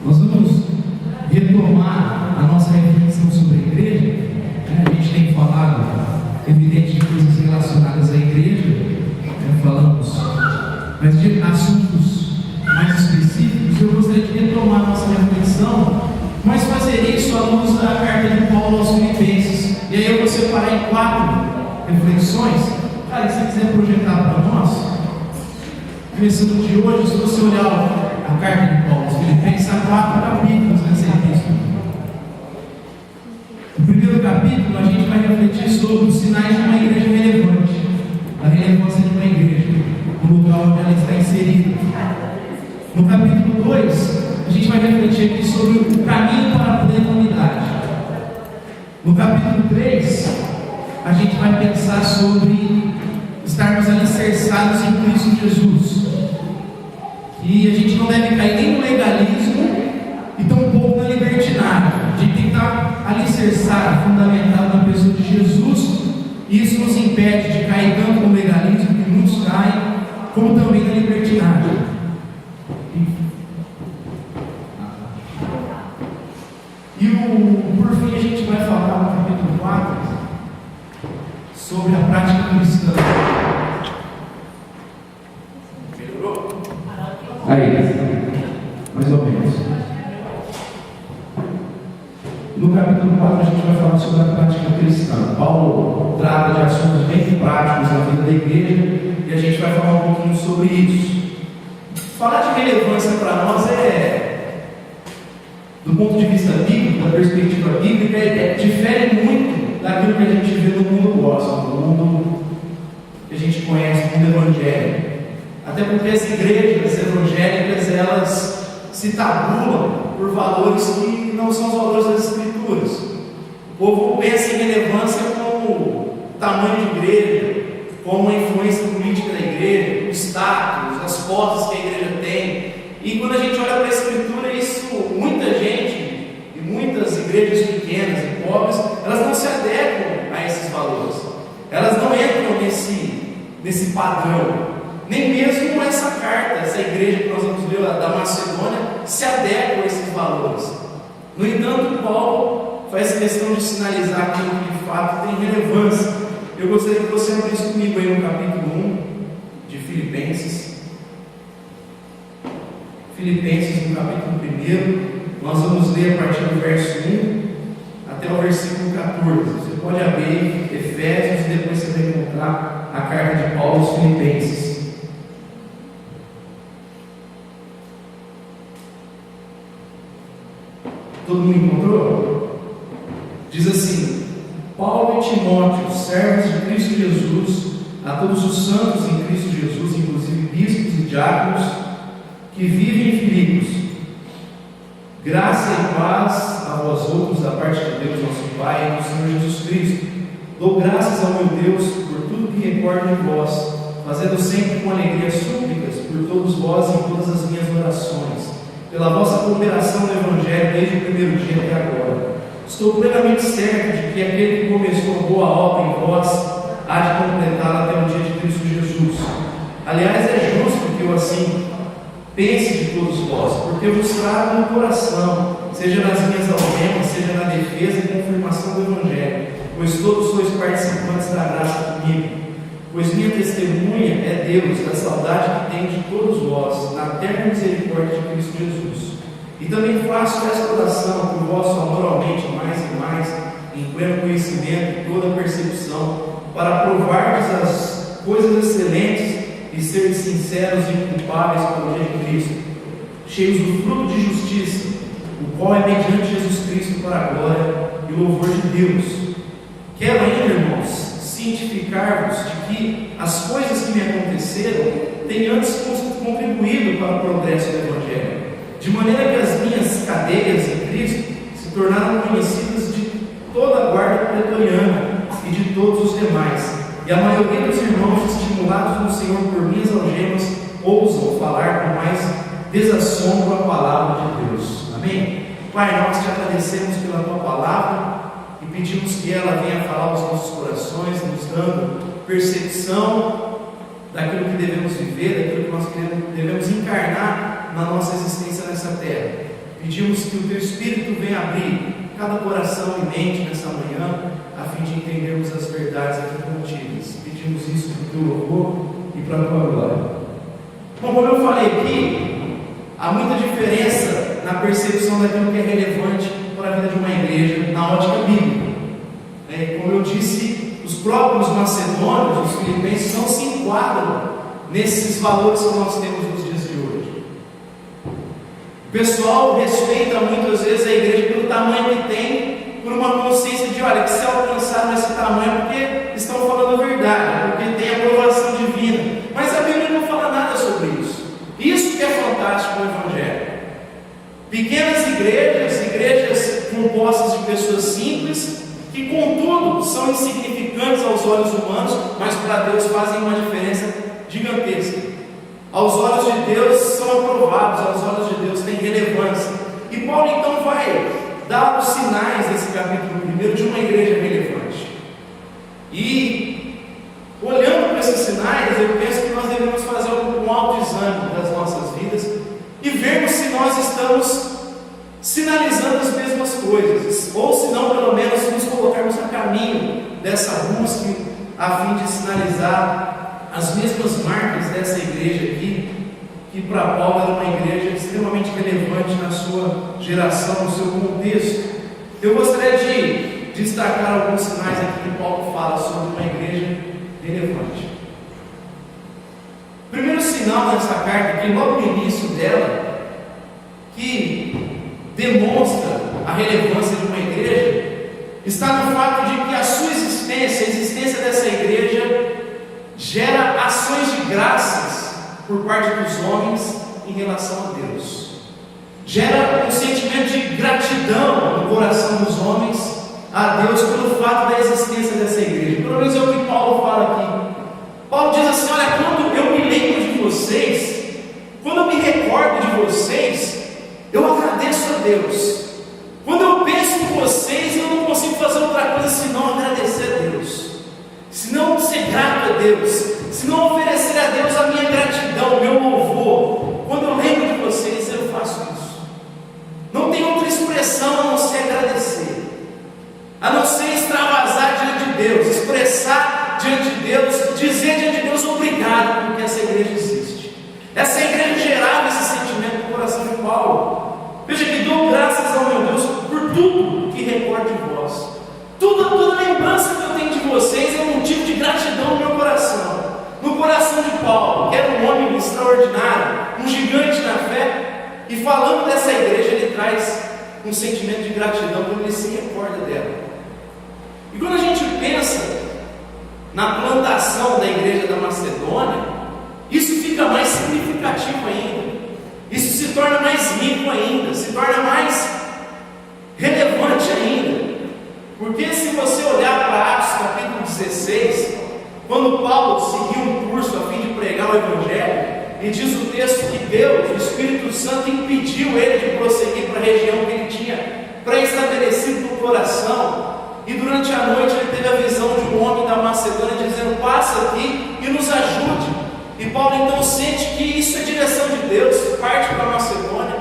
Nós vamos retomar a nossa reflexão sobre a igreja. A gente tem falado, evidente, de coisas relacionadas à igreja, falamos, mas de assuntos mais específicos. Eu gostaria de retomar a nossa reflexão, mas fazer isso à luz da carta de Paulo aos Filipenses. E aí eu vou separar em 4 reflexões. Cara, se você quiser projetar para nós, começando de hoje, se você olhar a carta de Paulo aos Filipenses, há 4 capítulos nessa epístola. No primeiro capítulo, a gente vai refletir sobre os sinais de uma igreja relevante, a relevância de uma igreja, no lugar onde ela está inserida. No capítulo 2, a gente vai refletir aqui sobre o caminho para a plena unidade. No capítulo 3, a gente vai pensar sobre estarmos alicerçados em Cristo Jesus. E a gente não deve cair nem no legalismo e tampouco na libertinagem. A gente tem que estar alicerçado, fundamentado na pessoa de Jesus. E isso nos impede de cair tanto no legalismo, que muitos caem, como também na libertinagem. E por fim a gente vai falar no capítulo 4 sobre a prática cristã. Melhorou? Aí, mais ou menos. No capítulo 4 a gente vai falar sobre a prática cristã. Paulo trata de assuntos bem práticos na vida da igreja e a gente vai falar um pouquinho sobre isso. Falar de relevância para nós do ponto de vista bíblico, da perspectiva bíblica, difere muito daquilo que a gente vê no mundo gospel, no mundo que a gente conhece, no mundo evangélico. Até porque as igrejas evangélicas, elas se tabulam por valores que não são os valores das Escrituras. O povo pensa em relevância como tamanho de igreja, como a influência política da igreja, o status, as posses que a igreja tem. E quando a gente olha para a Escritura, muita gente e muitas igrejas pequenas e pobres, elas não se adequam a esses valores. Elas não entram nesse padrão. Nem mesmo essa carta, essa igreja que nós vamos ver da Macedônia, se adequa a esses valores. No entanto, Paulo faz questão de sinalizar aquilo que de fato tem relevância. Eu gostaria que você abrisse comigo aí no capítulo 1 de Filipenses. Filipenses, no capítulo 1, nós vamos ler a partir do verso 1 até o versículo 14. Você pode abrir Efésios e depois você vai encontrar a carta de Paulo aos Filipenses. Todo mundo encontrou? Diz assim: Paulo e Timóteo, servos de Cristo Jesus, a todos os santos em Cristo Jesus, inclusive bispos e diáconos, que vivem em Filipos, graça e paz a vós outros da parte de Deus nosso Pai e do Senhor Jesus Cristo. Dou graças ao meu Deus por tudo que recordo de vós, fazendo sempre com alegria súplicas por todos vós em todas as minhas orações, pela vossa cooperação no Evangelho desde o primeiro dia até agora. Estou plenamente certo de que aquele que começou a boa obra em vós há de completá-la até o dia de Cristo Jesus. Aliás, é justo que eu assim pense de todos vós, porque vos trago no coração, seja nas minhas algemas, seja na defesa e confirmação do Evangelho, pois todos sois participantes da graça comigo. Pois minha testemunha é Deus, da saudade que tenho de todos vós, na eterna misericórdia de Cristo Jesus. E também faço esta oração por vosso amor aumente mais e mais, em pleno conhecimento e toda percepção, para provardes as coisas excelentes e seres sinceros e inculpáveis pelo dia de Cristo, cheios do fruto de justiça, o qual é mediante Jesus Cristo para a glória e o louvor de Deus. Quero ainda, irmãos, cientificar-vos de que as coisas que me aconteceram têm antes contribuído para o progresso do Evangelho, de maneira que as minhas cadeias em Cristo se tornaram conhecidas de toda a guarda pretoriana e de todos os demais. E a maioria dos irmãos, estimulados no Senhor por minhas algemas, ousam falar com mais desassombro a palavra de Deus. Amém? Pai, nós te agradecemos pela tua palavra e pedimos que ela venha falar aos nossos corações, nos dando percepção daquilo que devemos viver, daquilo que nós devemos encarnar na nossa existência nessa terra. Pedimos que o Teu Espírito venha abrir cada coração e mente nessa manhã, a fim de entendermos as verdades aqui contidas. Pedimos isso para o Teu louvor e para a Tua glória. Bom, como eu falei aqui, há muita diferença na percepção daquilo que é relevante para a vida de uma igreja na ótica bíblica. Como eu disse, os próprios macedônios, os filipenses, não se enquadram nesses valores que nós temos nos dias de hoje. O pessoal respeita muitas vezes a igreja pelo tamanho que tem, por uma consciência de, olha, que se alcançaram esse tamanho é porque estão falando a verdade, porque tem aprovação divina. Mas a Bíblia não fala nada sobre isso. Isso que é fantástico no Evangelho. Pequenas igrejas compostas de pessoas simples, que contudo são insignificantes aos olhos humanos, mas para Deus fazem uma diferença gigantesca. Aos olhos de Deus são aprovados, aos olhos de Deus têm relevância. E Paulo então vai dar os sinais nesse capítulo 1 de uma igreja relevante. E olhando para esses sinais, eu penso que nós devemos fazer um autoexame das nossas vidas e vermos se nós estamos sinalizando as mesmas coisas, ou se não, pelo menos nos colocarmos a caminho dessa busca, a fim de sinalizar as mesmas marcas dessa igreja aqui, que para Paulo era uma igreja extremamente relevante na sua geração, no seu contexto. Eu gostaria de destacar alguns sinais aqui que Paulo fala sobre uma igreja relevante. O primeiro sinal nessa carta, que logo no início dela, que demonstra a relevância de uma igreja, está no fato de que a sua existência, a existência dessa igreja, gera ações de graças por parte dos homens em relação a Deus. Gera um sentimento de gratidão no coração dos homens a Deus pelo fato da existência dessa igreja. Pelo menos é o que Paulo fala aqui. Paulo diz assim: olha, quando eu me lembro de vocês, quando eu me recordo de vocês, eu agradeço a Deus. Quando eu penso em vocês, eu não consigo fazer outra coisa senão agradecer a Deus, senão ser grato a Deus, senão oferecer a Deus a minha gratidão, o meu louvor. Quando eu lembro de vocês, eu faço isso. Não tem outra expressão a não ser agradecer, a não ser extravasar diante de Deus, expressar diante de Deus, dizer diante de Deus obrigado porque essa igreja existe. Essa igreja gerava esse sentimento no coração de Paulo. Veja que dou graças ao meu Deus por tudo que recordo de vós. Toda lembrança que eu tenho de vocês é um motivo de gratidão no meu coração. No coração de Paulo, que era um homem extraordinário, um gigante na fé, e falando dessa igreja, ele traz um sentimento de gratidão quando ele se recorda dela. E quando a gente pensa na plantação da igreja da Macedônia, isso fica mais significativo ainda. Isso se torna mais rico ainda, se torna mais relevante ainda. Porque se você olhar para Atos capítulo 16, quando Paulo seguiu um curso a fim de pregar o Evangelho, e diz o texto que Deus, o Espírito Santo, impediu ele de prosseguir para a região que ele tinha pré-estabelecido no coração. E durante a noite ele teve a visão de um homem da Macedônia dizendo: passa aqui e nos ajude. E Paulo então sente que isso é direção de Deus, parte para a Macedônia.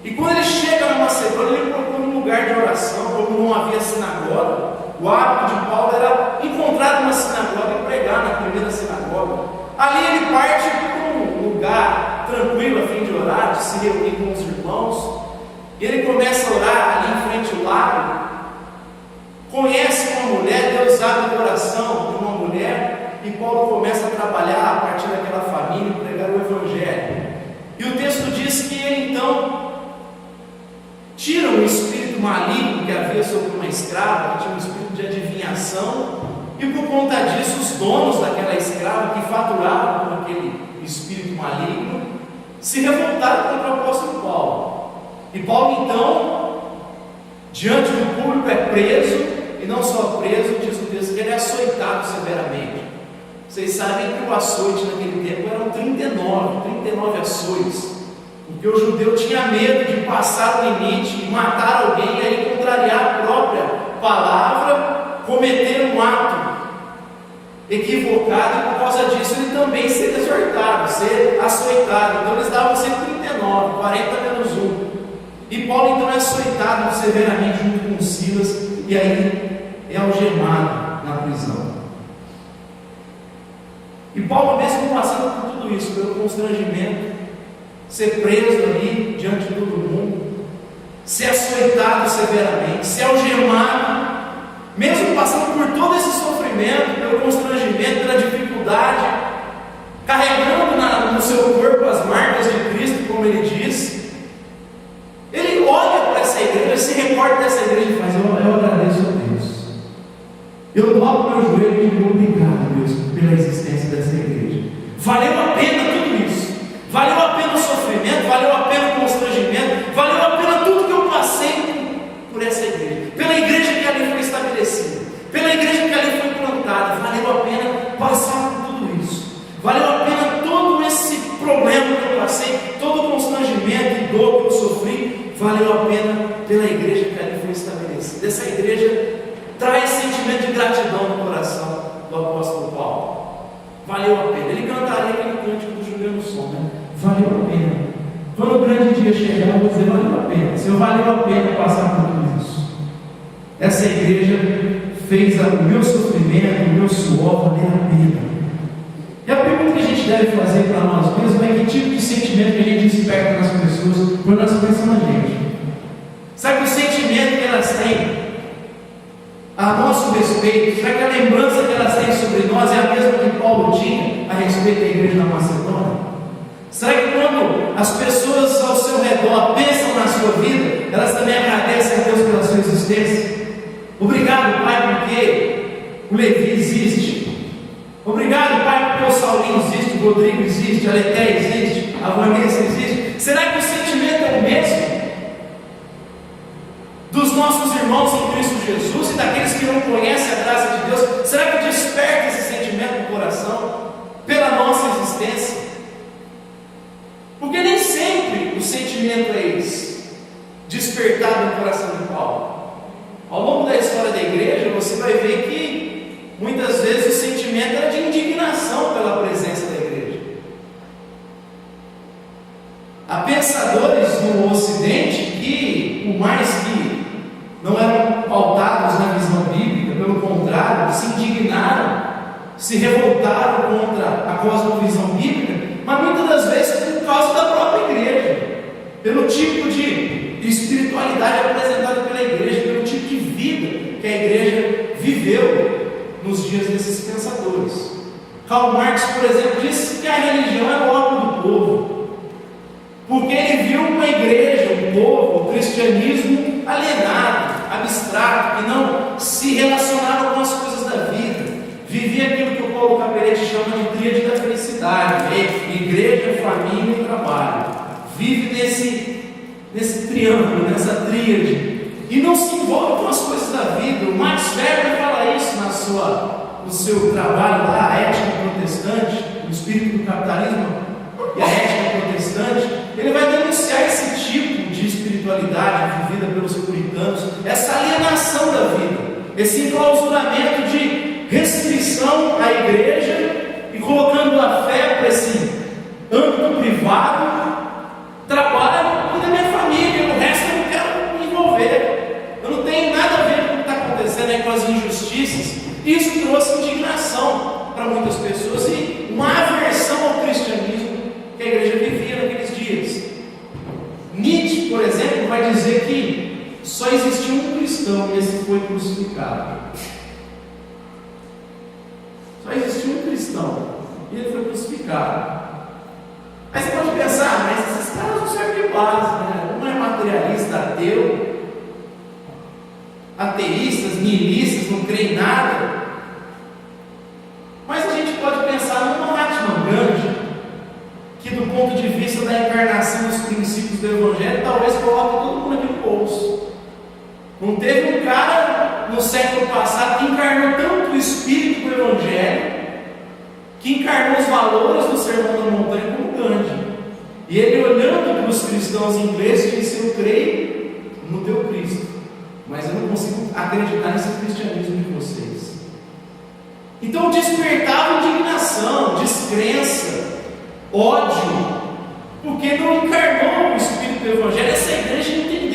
E quando ele chega na Macedônia, ele procura um lugar de oração. Como não havia sinagoga, o hábito de Paulo era encontrar uma sinagoga e pregar na primeira sinagoga. Ali ele parte para um lugar tranquilo a fim de orar, de se reunir com os irmãos. E ele começa a orar ali em frente ao lago. Conhece uma mulher, Deus abre o coração de uma mulher, e Paulo começa a trabalhar a partir daquela família e pregar o Evangelho. E o texto diz que ele então tira o espírito maligno que havia sobre uma escrava, que tinha um espírito de adivinhação, e por conta disso os donos daquela escrava que faturavam com aquele espírito maligno se revoltaram contra o apóstolo Paulo. E Paulo então, diante do público, é preso, e não só preso, diz o texto que ele é açoitado severamente. Vocês sabem que o açoite naquele tempo eram 39 açoites, porque o judeu tinha medo de passar o limite e matar alguém, e aí contrariar a própria palavra, cometer um ato equivocado, e por causa disso ele também ser exortado, ser açoitado. Então eles davam sempre 39, 40 menos 1. E Paulo então é açoitado severamente junto com Silas, e aí é algemado na prisão. E Paulo, mesmo passando por tudo isso, pelo constrangimento, ser preso ali diante de todo mundo, ser açoitado severamente, ser algemado, mesmo passando por todo esse sofrimento, pelo constrangimento, pela dificuldade, carregando no seu corpo as marcas de Cristo, como ele diz, ele olha para essa igreja, se recorda dessa igreja e faz: eu agradeço a Deus, eu dobro meu joelho e digo obrigado, Deus, pela existência dessa igreja. Valeu a pena tudo isso, valeu a pena o sofrimento, valeu a pena o constrangimento, valeu a pena tudo que eu passei por essa igreja, pela igreja que ali foi estabelecida, pela igreja que ali foi plantada. Valeu a pena passar por tudo isso, valeu a pena todo esse problema que eu passei, todo o constrangimento e dor que eu sofri, valeu a pena pela igreja que ali foi estabelecida. Essa igreja traz sentimento de gratidão no coração do apóstolo Paulo. Valeu a pena. Ele cantaria aquele cântico do Juliano Som, né? Valeu a pena. Quando o grande dia chegar, eu vou dizer: valeu a pena. Senhor, valeu a pena passar por tudo isso. Essa igreja fez o meu sofrimento, o meu suor valer a pena. E a pergunta que a gente deve fazer para nós mesmos é: que tipo de sentimento que a gente desperta nas pessoas quando elas pensam na gente? Sabe que o sentimento que elas têm a nosso respeito, será que a lembrança que elas têm sobre nós é a mesma que Paulo tinha a respeito da igreja da Macedônia? Será que quando as pessoas ao seu redor pensam na sua vida, elas também agradecem a Deus pela sua existência? Obrigado, Pai, porque o Levi existe. Obrigado, Pai, porque o Saulinho existe, o Rodrigo existe, a Leté existe, a Vanessa existe. Será que o sentimento é o mesmo dos nossos irmãos em Cristo Jesus e daqueles que não conhecem a graça de Deus? Será que desperta esse sentimento no coração pela nossa existência? Porque nem sempre o sentimento é esse, despertado no coração de Paulo. Ao longo da história da igreja, você vai ver que muitas vezes o sentimento era de indignação pela presença da igreja. Há pensadores no Ocidente que, por mais que não eram pautados na visão bíblica, pelo contrário, se indignaram, se revoltaram contra a cosmovisão bíblica, mas muitas das vezes por causa da própria igreja, pelo tipo de espiritualidade apresentada pela igreja, pelo tipo de vida que a igreja viveu nos dias desses pensadores. Karl Marx, por exemplo, disse que a religião é o órgão do povo, porque ele viu uma igreja, um povo, o cristianismo alienado, abstrato, que não se relacionava com as coisas da vida, vivia aquilo que o Paulo Capelletti chama de tríade da felicidade: igreja, família e trabalho. Vive nesse triângulo, nessa tríade, e não se envolve com as coisas da vida. O Max Weber fala isso no seu trabalho lá, A Ética Protestante, o espírito do capitalismo e a ética protestante. Ele vai denunciar esse tipo de espiritualidade vivida pelos puritanos, essa alienação da vida, esse enclausuramento de restrição à igreja e colocando a fé para esse âmbito privado. Trabalho, cuida da minha família, o resto eu não quero me envolver, eu não tenho nada a ver com o que está acontecendo aí com as injustiças. Isso trouxe indignação para muitas pessoas e uma aversão ao cristianismo que a igreja vivia naqueles dias. Nietzsche, por exemplo, vai dizer que só existia um cristão e esse foi crucificado. Só existia um cristão e ele foi crucificado. Aí você pode pensar: mas esses caras não servem de base, né? Um é materialista, ateu, ateístas, nihilistas, não crê em nada. Mas a gente pode pensar numa Mahatma Gandhi, que do ponto de vista da encarnação dos princípios do Evangelho, talvez coloque todo mundo aqui no bolso. Não teve um cara no século passado que encarnou tanto o espírito do Evangelho, que encarnou os valores do Sermão da Montanha como Gandhi. E ele, olhando para os cristãos ingleses, disse: eu creio no teu Cristo, mas eu não consigo acreditar nesse cristianismo de vocês. Então despertava indignação, descrença, ódio, porque não encarnou o espírito do Evangelho. Essa igreja entendeu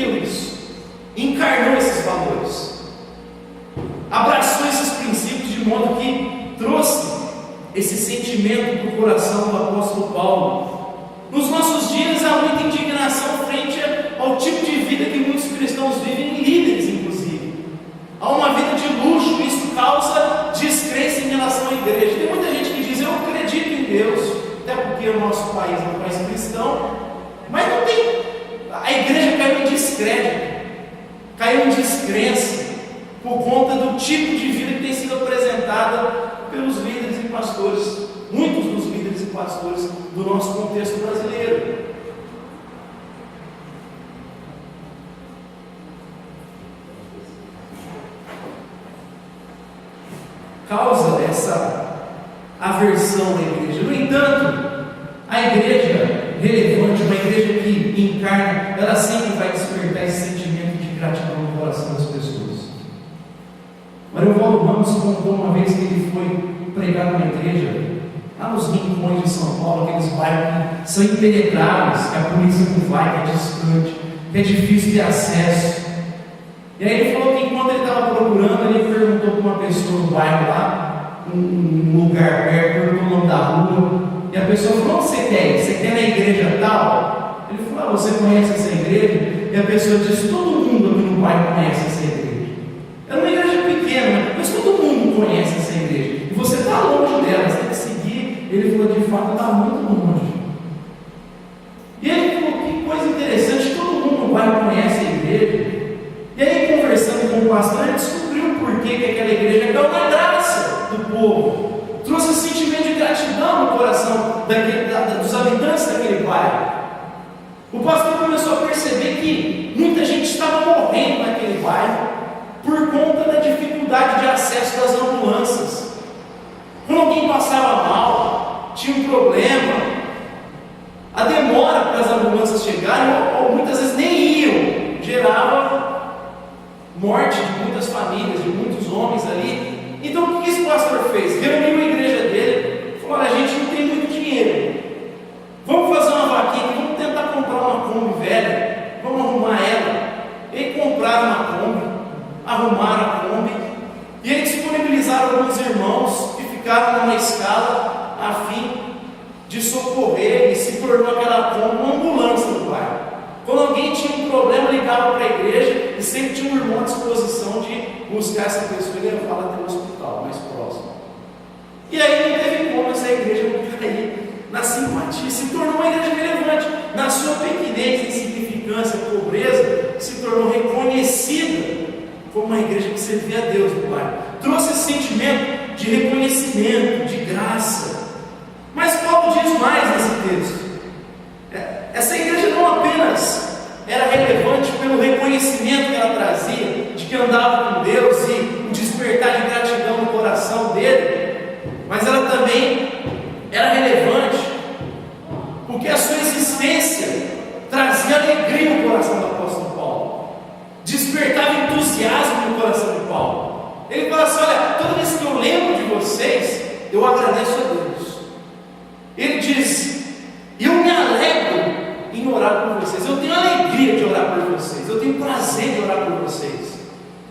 sentimento do coração do apóstolo Paulo. Nos nossos dias há muita indignação frente ao tipo de vida que muitos cristãos vivem, líderes inclusive. Há uma vida de luxo, isso causa descrença em relação à igreja. Tem muita gente que diz: eu acredito em Deus, até porque o nosso país é um país cristão, mas não tem. A igreja caiu em descrédito, caiu em descrença, por conta do tipo de vida que tem sido apresentada pelos líderes e pastores, muitos dos líderes e pastores do nosso contexto brasileiro. Causa essa aversão à igreja. No entanto, a igreja relevante, uma igreja que encarna, ela sempre vai despertar esse sentimento de gratidão no coração das pessoas. Marivaldo Ramos contou uma vez que ele foi pregar numa igreja lá nos rincões de São Paulo, aqueles bairros que são impenetráveis, que a polícia não vai, que é distante, que é difícil ter acesso. E aí ele falou que enquanto ele estava procurando, ele perguntou para uma pessoa no bairro lá, um lugar perto, perguntou o nome da rua, e a pessoa falou: onde você quer ir? Você quer na igreja tal? Ele falou: você conhece essa igreja? E a pessoa disse: todo mundo aqui no bairro conhece essa igreja. Era uma igreja pequena, mas todo mundo conhece essa igreja, e você está longe dela, você tem que seguir. Ele falou: de fato está muito longe. E ele falou: que coisa interessante, todo mundo no bairro conhece a igreja. E aí, conversando com o pastor, ele descobriu o porquê que aquela igreja caiu na graça do povo, trouxe esse sentimento de gratidão no coração dos habitantes daquele bairro. O pastor começou a perceber que muita gente estava morrendo naquele bairro por conta da dificuldade de acesso das ambulâncias. Quando alguém passava mal, tinha um problema, a demora para as ambulâncias chegarem, ou muitas vezes nem iam, gerava morte de muitas famílias, de muitos homens ali. Então o que esse pastor fez? Reuniu a igreja dele, falou: olha, a gente não tem muito dinheiro, vamos fazer uma vaquinha, vamos tentar comprar uma Kombi velha, vamos arrumar ela. E compraram uma Kombi, arrumaram a Kombi, e eles disponibilizaram alguns irmãos que ficaram numa escala a fim de socorrer, e se tornou aquela Kombi uma ambulância no bairro. Quando alguém tinha um problema, ligava para a igreja e sempre tinha um irmão à disposição de buscar essa pessoa e levá-la até o hospital mais próximo. E aí não teve como essa igreja não cair na simpatia, se tornou uma igreja relevante. Na sua pequenez, insignificância, pobreza, se tornou reconhecida como uma igreja que servia a Deus no bairro. Trouxe esse sentimento de reconhecimento, de graça. Mas Paulo diz mais nesse texto. Essa igreja não apenas era relevante pelo reconhecimento que ela trazia, de que andava com Deus e o despertar de gratidão no coração dele, mas ela também era relevante porque a sua existência trazia alegria no coração do apóstolo Paulo, despertava entusiasmo no coração de Paulo. Ele fala assim: olha, toda vez que eu lembro de vocês, eu agradeço a Deus. Ele diz: eu me alegro em orar por vocês, eu tenho alegria de orar por vocês, eu tenho prazer de orar por vocês,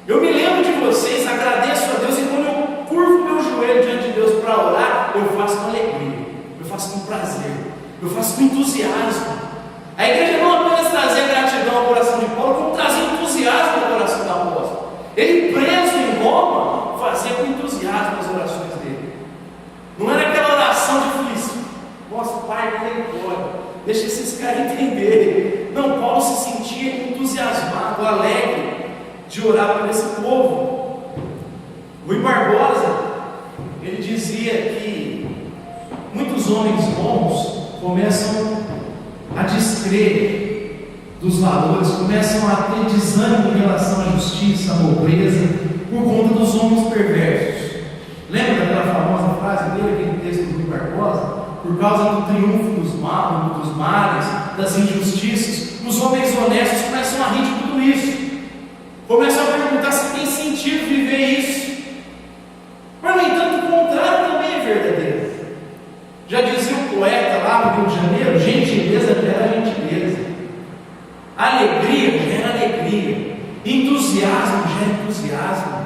eu me lembro de vocês, agradeço a Deus, e quando eu curvo meu joelho diante de Deus para orar, eu faço com alegria, eu faço com prazer, eu faço com entusiasmo. A igreja não apenas trazia gratidão ao coração de Paulo, como trazia entusiasmo ao coração do apóstolo. Ele, preso em Roma, fazia com entusiasmo as orações dele. Não era aquela oração de felicidade: nosso Pai, não tem glória, deixa esses caras entenderem. Não, Paulo se sentia entusiasmado, alegre de orar por esse povo. Rui Barbosa, ele dizia que muitos homens bons começam a descrer dos valores, começam a ter desânimo em relação à justiça, à pobreza, por conta dos homens perversos. Lembra daquela famosa frase dele, aquele texto do Rui Barbosa? Por causa do triunfo dos males, das injustiças, os homens honestos começam a rir de tudo isso, começam a perguntar se tem sentido viver isso. Mas, no entanto, o contrário também é verdadeiro. Já dizia o poeta lá no Rio de Janeiro: gentileza gera gentileza, alegria gera alegria, entusiasmo gera entusiasmo.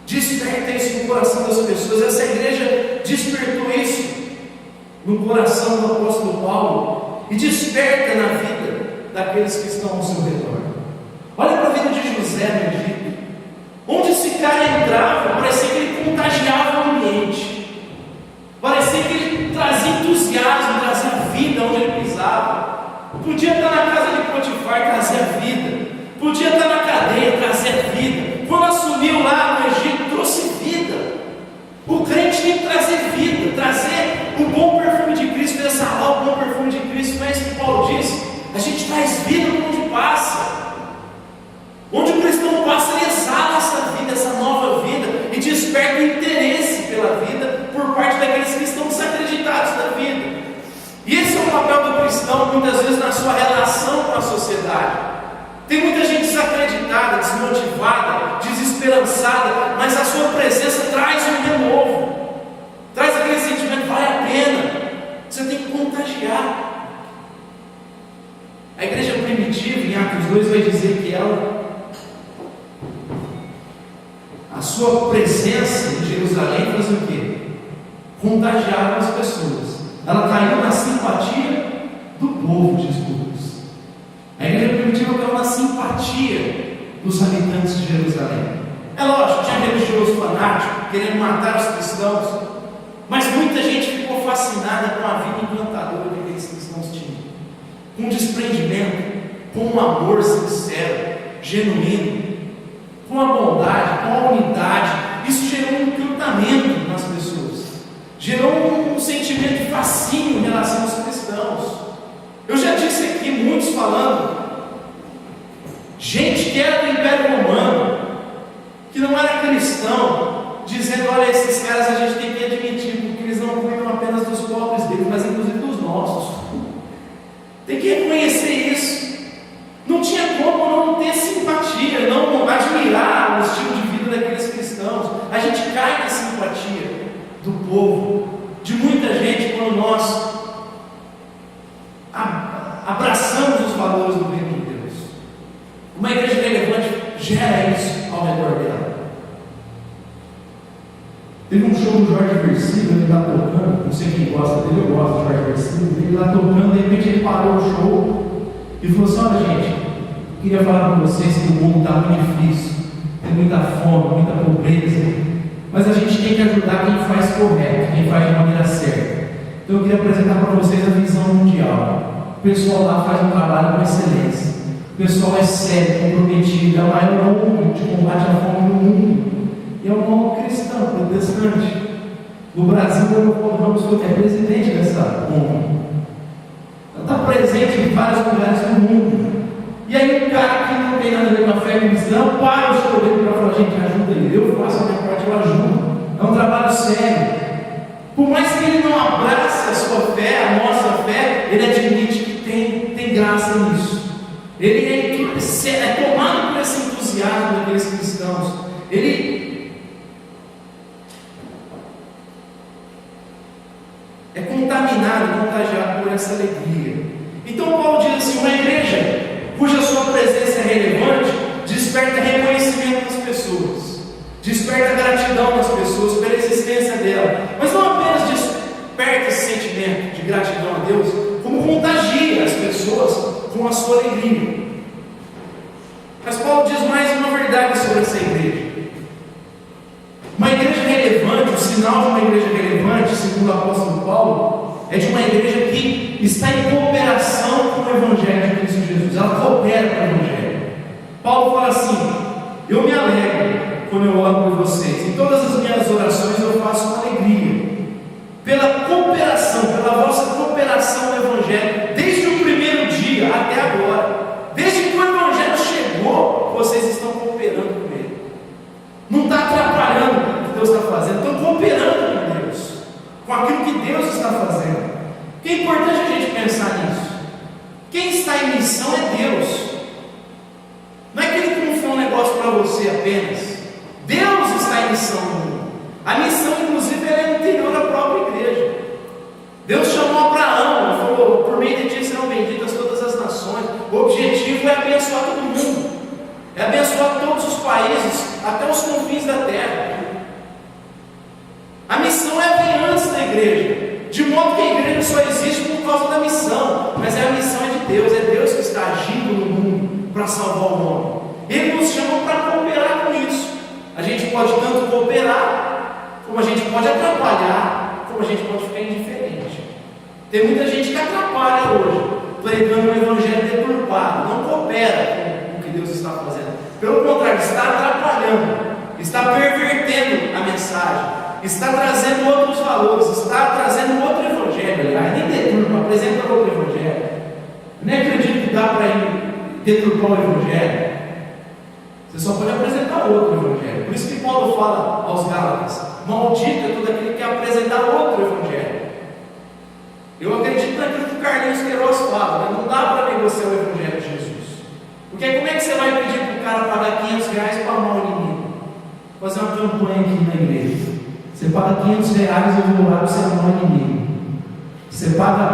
Desperta isso no coração das pessoas. Essa igreja despertou isso. no coração do apóstolo Paulo e desperta na vida daqueles que estão ao seu redor. Olha para a vida de José no Egito. Onde esse cara entrava, parecia que ele contagiava o ambiente. Parecia que ele trazia entusiasmo, trazia vida onde ele pisava. Podia estar na casa de Potifar, trazia vida. Podia estar na cadeia, trazia vida. Quando assumiu lá no Egito, trouxe vida. O crente tem que trazer vida, trazer o bom perfume de Cristo, exalar o bom perfume de Cristo. Não é isso que Paulo disse? A gente traz vida onde passa. Onde o cristão passa, ele exala essa vida, essa nova vida, e desperta o interesse pela vida por parte daqueles que estão desacreditados da vida. E esse é o papel do cristão, muitas vezes, na sua relação com a sociedade. Tem muita gente desacreditada, desmotivada, desesperançada, mas a sua presença traz um renovo, traz aquele sentimento, vale a pena. Você tem que contagiar. A igreja primitiva, em Atos 2, vai dizer que a sua presença em Jerusalém fazia o quê? Contagiava as pessoas. Ela caiu na simpatia do povo de Jesus. A igreja primitiva caiu na simpatia dos habitantes de Jerusalém. É lógico, tinha religioso fanático querendo matar os cristãos, mas muita gente ficou fascinada com a vida encantadora que aqueles cristãos tinham, com um desprendimento, com um amor sincero, genuíno, com a bondade, com a unidade. Isso gerou um encantamento nas pessoas, gerou um sentimento de fascínio em relação aos cristãos. Eu já disse aqui, muitos falando, gente que era do Império Romano, que não era cristão, dizendo: olha, esses caras a gente tem que admitir, porque eles não cuidam apenas dos pobres deles, mas inclusive dos nossos. Tem que reconhecer isso. Não tinha como não ter simpatia, não admirar o estilo de vida daqueles cristãos. A gente cai na simpatia do povo, de muita gente, quando nós abraçamos os valores do reino de Deus. Uma igreja relevante gera isso ao redor dela. Teve um show do Jorge Versilo, ele está tocando, não sei quem gosta dele, eu gosto do Jorge Versilo, ele está tocando, de repente ele parou o show e falou assim: olha, gente, eu queria falar com vocês que o mundo está muito difícil, tem muita fome, muita pobreza, mas a gente tem que ajudar quem faz correto, quem faz de maneira certa. Então eu queria apresentar para vocês a visão mundial. O pessoal lá faz um trabalho com excelência, o pessoal é sério, comprometido, é o maior ONG de combate à fome no mundo, e é um ONG cristão, protestante. No Brasil, o Ramos é presidente dessa ONG, ela está presente em vários lugares do mundo. E aí um cara que não tem nada a ver com a fé cristã para o seu dedo para falar: gente, ajuda ele, eu faço a minha parte, eu ajudo. É um trabalho sério. Por mais que ele não abrace a sua fé, a nossa fé, ele admite que tem graça nisso. Ele é tomado por esse entusiasmo daqueles cristãos. Ele é contaminado, contagiado por essa alegria. Então Paulo diz assim: uma igreja cuja sua presença é relevante desperta reconhecimento das pessoas, desperta gratidão das pessoas pela existência dela, mas não apenas desperta esse sentimento de gratidão a Deus, como contagia as pessoas com a sua alegria. Mas Paulo diz mais uma verdade sobre essa igreja. Uma igreja relevante, o sinal de uma igreja relevante, segundo o apóstolo Paulo, é de uma igreja que está em cooperação com o Evangelho de Cristo Jesus. Ela coopera com o Evangelho. Paulo fala assim: eu me alegro quando eu oro por vocês. Em todas as minhas orações eu faço uma alegria pela cooperação, pela vossa cooperação no Evangelho, desde o primeiro dia até agora. Desde que o Evangelho chegou, vocês estão cooperando com ele. Não está atrapalhando o que Deus está fazendo, estão cooperando com Deus, com aquilo que Deus está fazendo. Que é importante a gente pensar nisso. Quem está em missão é Deus. Não é que Ele confiou um negócio para você apenas. Deus está em missão no mundo. A missão, inclusive, é interior da própria igreja. Deus chamou Abraão e falou: por meio de ti serão benditas todas as nações. O objetivo é abençoar todo mundo, é abençoar todos os países, até os confins da terra. A missão é vir antes da igreja, de modo que a igreja só existe por causa da missão, mas a missão é de Deus, é Deus que está agindo no mundo para salvar o homem. Ele nos chama para cooperar com isso. A gente pode tanto cooperar, como a gente pode atrapalhar, como a gente pode ficar indiferente. Tem muita gente que atrapalha hoje, pregando um evangelho deturpado, não coopera com o que Deus está fazendo. Pelo contrário, está atrapalhando, está pervertendo a mensagem, está trazendo outros valores, está trazendo outro evangelho. Aliás, nem deturpa, apresenta outro evangelho. Nem acredito que dá para ir deturpar o evangelho. Você só pode apresentar outro evangelho. Por isso que Paulo fala aos Gálatas: maldito é todo aquele que apresentar outro evangelho. Eu acredito naquilo que o Carlinhos Queiroz fala, né? Não dá para negociar o evangelho de Jesus. Porque como é que você vai pedir para o cara pagar R$500 para amar o inimigo? Fazer uma campanha aqui na igreja. Você paga R$500 e eu vou lá para você amar o inimigo. Você paga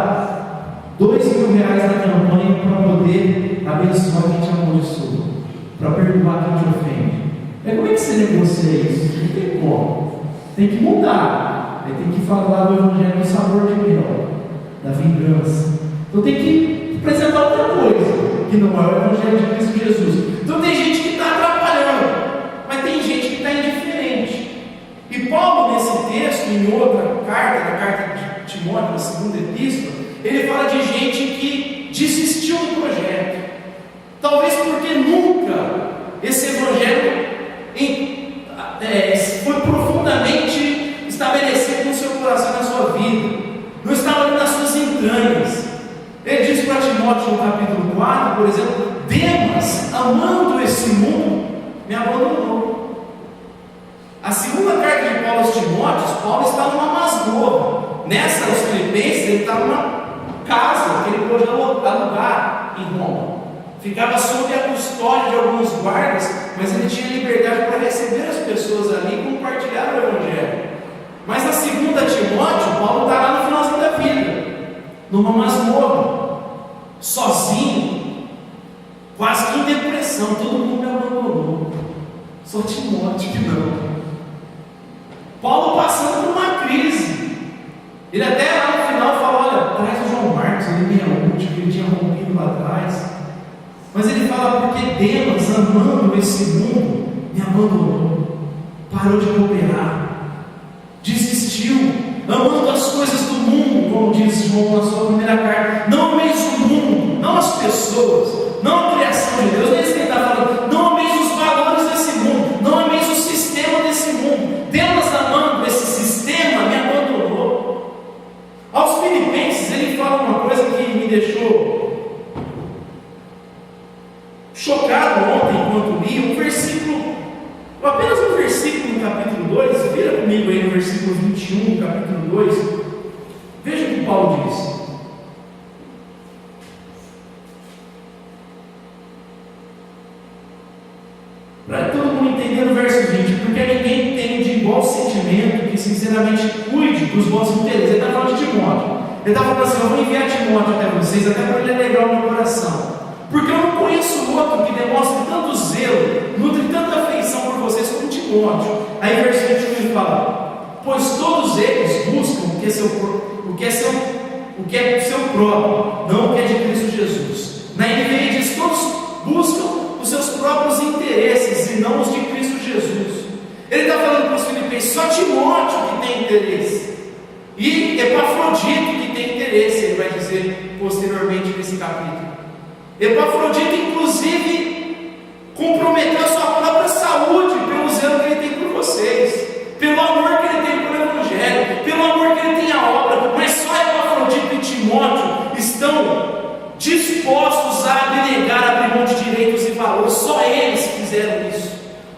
R$2.000 na campanha para poder abençoar quem te amaldiçoou, para perdoar quem te ofende. Como é que você negocia isso? Não tem como. Tem que mudar. Aí tem que falar do evangelho do sabor de mel, da vingança. Então tem que apresentar outra coisa, que não é o evangelho de Cristo Jesus. Então tem gente que está atrapalhando, mas tem gente que está indiferente. E Paulo, nesse texto, em outra carta, na carta de Timóteo, na segunda epístola, ele fala de gente que desistiu do projeto. Talvez porque nunca esse evangelho foi profundamente estabelecido no seu coração, na sua vida. Não estava ali nas suas entranhas. Ele diz para Timóteo no capítulo 4, por exemplo: Demas, amando esse mundo, me abandonou. A segunda carta de Paulo aos Timóteos, Paulo está numa masmorra. Nessa, aos Filipenses, ele está numa casa que ele pôde alugar em Roma. Ficava sob a custódia de alguns guardas, mas ele tinha liberdade para receber as pessoas ali e compartilhar o evangelho. Mas na segunda Timóteo, Paulo está lá no finalzinho da vida, numa masmorra, sozinho, quase que em depressão. Todo mundo me abandonou, só Timóteo que não. Paulo passando por uma crise. Ele até lá no final fala: olha, traz o João Marcos, ele me útil, que ele tinha rompido lá atrás. Mas ele fala: porque Demas, amando esse mundo, me abandonou, parou de cooperar, desistiu, amando as coisas do mundo, como diz João na sua primeira carta. Não ameis o mundo, não as pessoas, não a criação de Deus. Nem isso que ele está falando. Não ameis os valores desse mundo, não ameis o sistema desse mundo. Demas, amando esse sistema, me abandonou. Aos Filipenses, ele fala uma coisa que me deixou chocado ontem enquanto li um versículo, apenas um versículo no capítulo 2, vira comigo aí no versículo 21, capítulo 2, veja o que Paulo diz. Para todo mundo entender o verso 20: porque ninguém tem de igual sentimento que sinceramente cuide dos vossos interesses. Ele está falando de Timóteo. Ele está falando assim: eu vou enviar Timóteo até vocês, até para ele alegrar o meu coração. Porque eu não conheço outro que demonstre tanto zelo, nutre tanta afeição por vocês como Timóteo. Aí verso 21 ele fala: pois todos eles buscam o que é seu próprio, não o que é de Cristo Jesus. Na NVI diz: todos buscam os seus próprios interesses e não os de Cristo Jesus. Ele está falando para os Filipenses: só Timóteo que tem interesse, e Epafrodito que tem interesse. Ele vai dizer posteriormente nesse capítulo. Epafrodito, inclusive, comprometeu a sua própria saúde pelo zelo que ele tem por vocês, pelo amor que ele tem pelo Evangelho, pelo amor que ele tem à obra. Mas só Epafrodito e Timóteo estão dispostos a abnegar, abrir mão de direitos e valores. Só eles fizeram isso.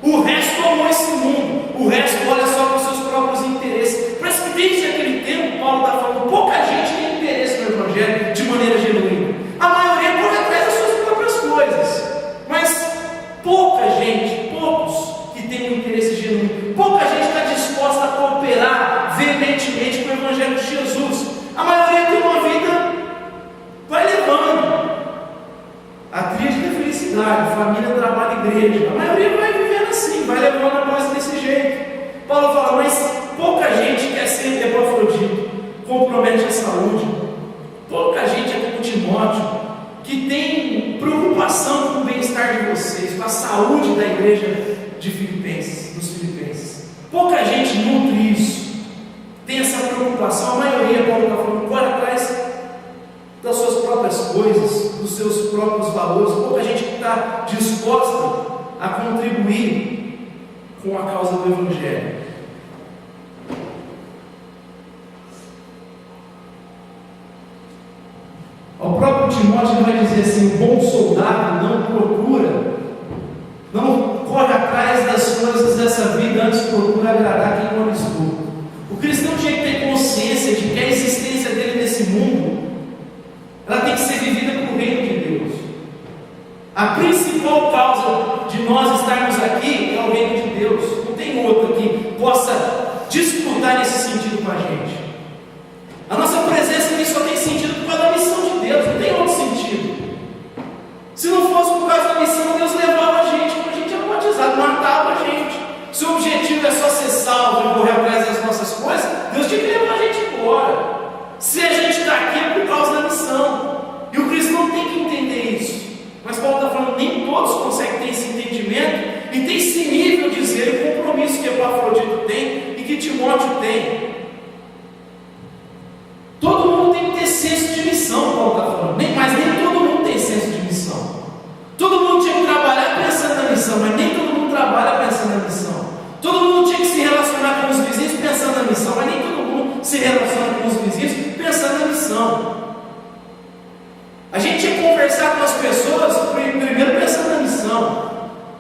O resto amou esse mundo, o resto olha só para os seus próprios interesses. Parece que desde aquele tempo, Paulo está falando, pouca gente tem interesse no Evangelho de maneira genuína. A maioria corre atrás das suas próprias coisas, mas pouca gente, poucos que têm um interesse genuíno, pouca gente está disposta a cooperar veementemente com o Evangelho de Jesus. A maioria tem uma vida, vai levando a tríade da felicidade, família, trabalho, igreja. A maioria vai vivendo assim, vai levando a coisa desse jeito. Paulo fala: mas pouca gente quer ser Epafrodito, compromete a saúde, Timóteo, que tem preocupação com o bem-estar de vocês, com a saúde da igreja de Filipenses, dos Filipenses. Pouca gente nutre isso, tem essa preocupação. A maioria, Paulo está falando, corre atrás das suas próprias coisas, dos seus próprios valores. Pouca gente que está disposta a contribuir com a causa do Evangelho. O próprio Timóteo vai dizer assim: o bom soldado não procura, não corre atrás das coisas dessa vida, antes procura agradar quem o alistou. O cristão tinha que ter consciência de que a existência dele nesse mundo, ela tem que ser vivida para o reino de Deus. A principal causa de nós estarmos aqui é o reino de Deus. Não tem outro que possa disputar nesse sentido com a gente. A nossa presença aqui só tem sentido por causa da missão de Deus, não tem outro sentido. Se não fosse por causa da missão, Deus levava a gente, quando a gente era batizado, matava a gente. Se o objetivo é só ser salvo e correr atrás das nossas coisas, Deus tinha que levar a gente embora. Se a gente está aqui é por causa da missão, e o cristão tem que entender isso. Mas Paulo está falando, nem todos conseguem ter esse entendimento e tem esse nível de zelo e compromisso que Epafrodito tem e que Timóteo tem. Todo mundo tem que ter senso de missão, Paulo está falando, mas nem todo mundo tem senso de missão. Todo mundo tinha que trabalhar pensando na missão, mas nem todo mundo trabalha pensando na missão. Todo mundo tinha que se relacionar com os vizinhos pensando na missão, mas nem todo mundo se relaciona com os vizinhos pensando na missão. A gente tinha que conversar com as pessoas primeiro pensando na missão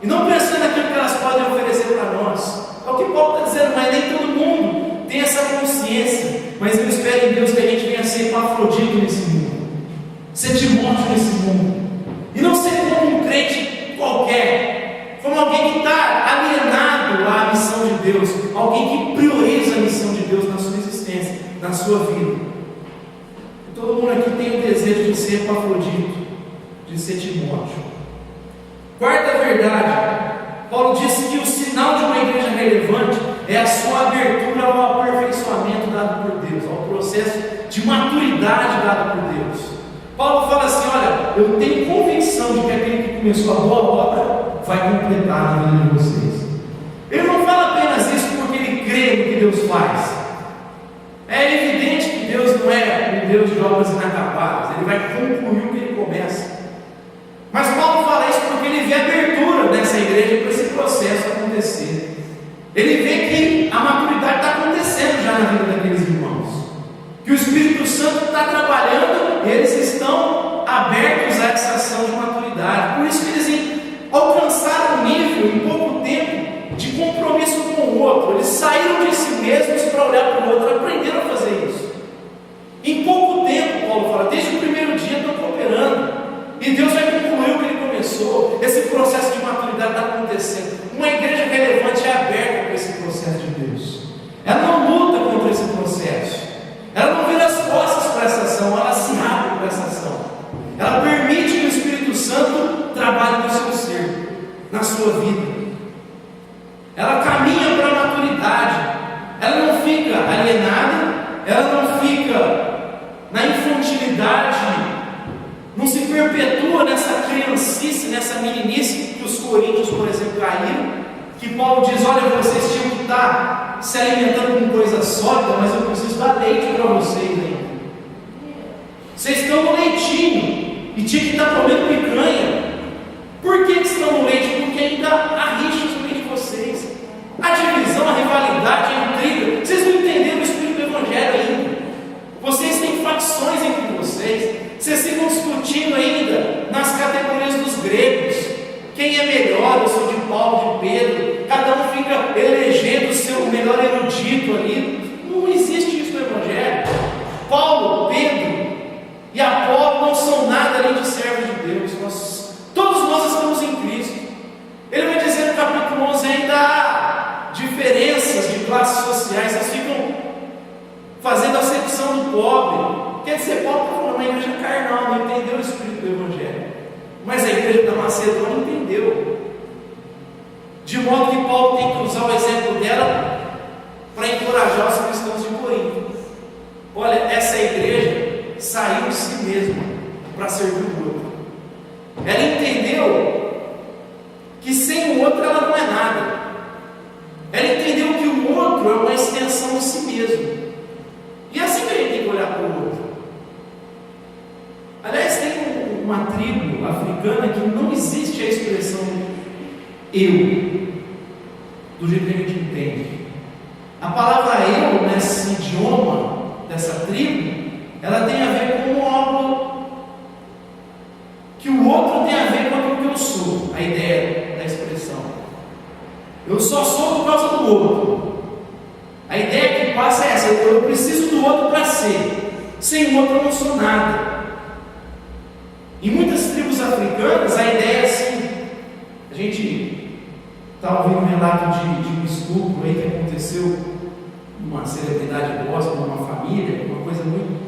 e não pensando naquilo que elas podem oferecer para nós. É o que Paulo está dizendo, mas nem todo mundo tem essa consciência. Mas eu espero em Deus que a gente venha ser Epafrodito nesse mundo, ser Timóteo nesse mundo, e não ser como um crente qualquer, como alguém que está alienado à missão de Deus, alguém que prioriza a missão de Deus na sua existência, na sua vida. E todo mundo aqui tem o desejo de ser Epafrodito, de ser Timóteo. Quarta verdade, Paulo disse que o sinal de uma igreja relevante é a sua abertura ao aperfeiçoamento dado por Deus, ao processo de maturidade dado por Deus. Paulo fala assim: olha, eu tenho convicção de que aquele que começou a boa obra vai completar na vida de vocês. Ele não fala apenas isso porque ele crê no que Deus faz. É evidente que Deus não é um Deus de obras inacabadas, ele vai concluir o que ele começa. Mas Paulo fala isso porque ele vê a abertura dessa igreja para esse processo acontecer. Ele vê que a maturidade está acontecendo já na vida daqueles irmãos, que o Espírito Santo está trabalhando e eles estão abertos a essa ação de maturidade. Por isso que eles alcançaram um nível em pouco tempo de compromisso com o outro. Eles saíram de si mesmos para olhar para o outro, aprenderam a fazer isso. Em pouco tempo, Paulo fala, desde o primeiro dia estão cooperando, e Deus vai concluir o que ele começou. Esse processo de maturidade está acontecendo. Uma igreja relevante é aberta para esse processo de Deus. Ela não luta contra esse processo. Ela não vira as costas para essa ação, ela se abre para essa ação. Ela permite que o Espírito Santo trabalhe no seu ser, na sua vida. Ela caminha para a maturidade. Ela não fica alienada, ela não fica na infantilidade, não se perpetua nessa criancice, nessa meninice que os coríntios, por exemplo, caíram, que Paulo diz: olha, vocês tinham que estar se alimentando com coisa sólida, mas eu preciso dar leite para vocês ainda. Vocês estão no leitinho e tinha que estar comendo picanha. Por que estão no leite? Porque ainda há rixas no meio de vocês, a divisão, a rivalidade, a intriga. Vocês não entenderam o espírito do Evangelho ainda. Vocês têm facções entre vocês. Vocês ficam discutindo ainda nas categorias dos gregos. Quem é melhor? Eu sou de Paulo, de Pedro. Cada um fica elegendo o seu melhor erudito ali. Não existe isso no Evangelho. Paulo, Pedro e Apolo não são nada além de servos de Deus. Todos nós estamos em Cristo. Ele vai dizer no capítulo 11: ainda há diferenças de classes sociais. Vocês ficam fazendo acepção do pobre. Quer dizer, Paulo está falando, uma igreja carnal, não entendeu o espírito do Evangelho. Mas a igreja da Macedônia entendeu. De modo que Paulo tem que usar o exemplo dela para encorajar os cristãos de Corinto. Olha, essa igreja saiu de si mesma para para servir o outro. Ela entendeu que sem o outro ela não é nada. Ela entendeu que o outro é uma extensão de si mesmo. E é assim que a gente tem que olhar para o outro. Aliás, tem uma tribo africana que não existe a expressão eu, do jeito que a gente entende. A palavra eu, nesse idioma dessa tribo, ela tem a ver com algo que o outro tem a ver com aquilo que eu sou. A ideia da expressão. Eu só sou por causa do outro. A ideia que passa é essa: eu preciso do outro para ser. Sem o outro eu não sou nada. Em muitas tribos africanas, a ideia é assim. A gente está ouvindo um relato de um estupro aí que aconteceu numa celebridade gospel, numa família, uma coisa muito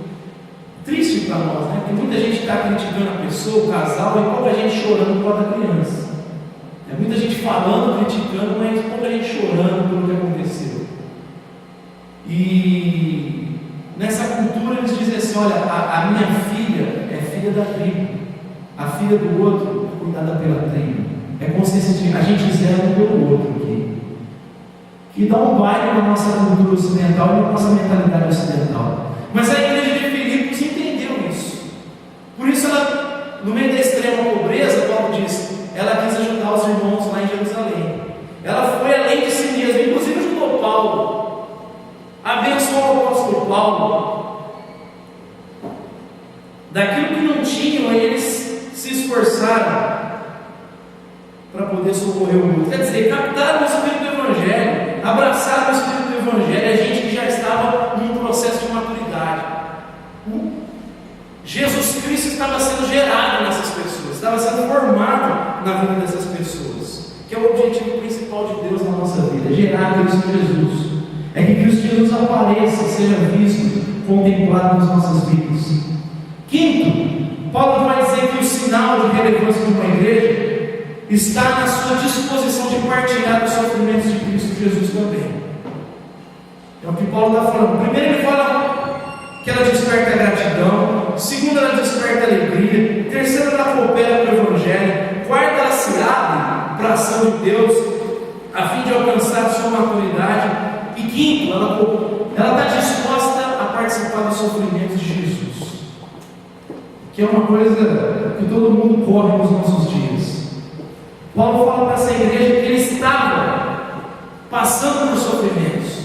triste para nós, né? Porque muita gente está criticando a pessoa, o casal, e pouca gente chorando por causa da criança. É muita gente falando, criticando, mas pouca gente chorando pelo que aconteceu. E nessa cultura eles dizem assim: olha, a minha filha é filha da tribo, a filha do outro é cuidada pela tribo. É como se a gente zela pelo outro aqui, que dá um baile na nossa cultura ocidental e na nossa mentalidade ocidental. Mas a igreja de Filipos entendeu isso. Por isso ela, no meio da extrema pobreza, Paulo diz, ela quis ajudar os irmãos lá em Jerusalém. Ela foi além de si mesma, inclusive ajudou Paulo, abençoou o apóstolo Paulo. Daquilo que não tinham, eles se esforçaram para poder socorrer o mundo. Quer dizer, captaram o espírito do Evangelho, abraçaram o espírito do Evangelho. É gente que já estava num processo de maturidade. Jesus Cristo estava sendo gerado nessas pessoas, estava sendo formado na vida dessas pessoas, que é o objetivo principal de Deus na nossa vida: gerar Cristo Jesus. É que Cristo Jesus apareça, seja visto, contemplado nas nossas vidas. Quinto, Paulo vai dizer que o sinal de relevância de uma igreja está na sua disposição de partilhar os sofrimentos de Cristo Jesus também. É o que Paulo está falando. Primeiro ele fala que ela desperta gratidão. Segundo, ela desperta alegria. Terceiro, ela coopera com o Evangelho. Quarto, ela se abre para a ação de Deus a fim de alcançar a sua maturidade. E quinto, ela está disposta a participar dos sofrimentos de Jesus, que é uma coisa que todo mundo corre nos nossos dias. Paulo fala para essa igreja que ele estava passando por sofrimentos,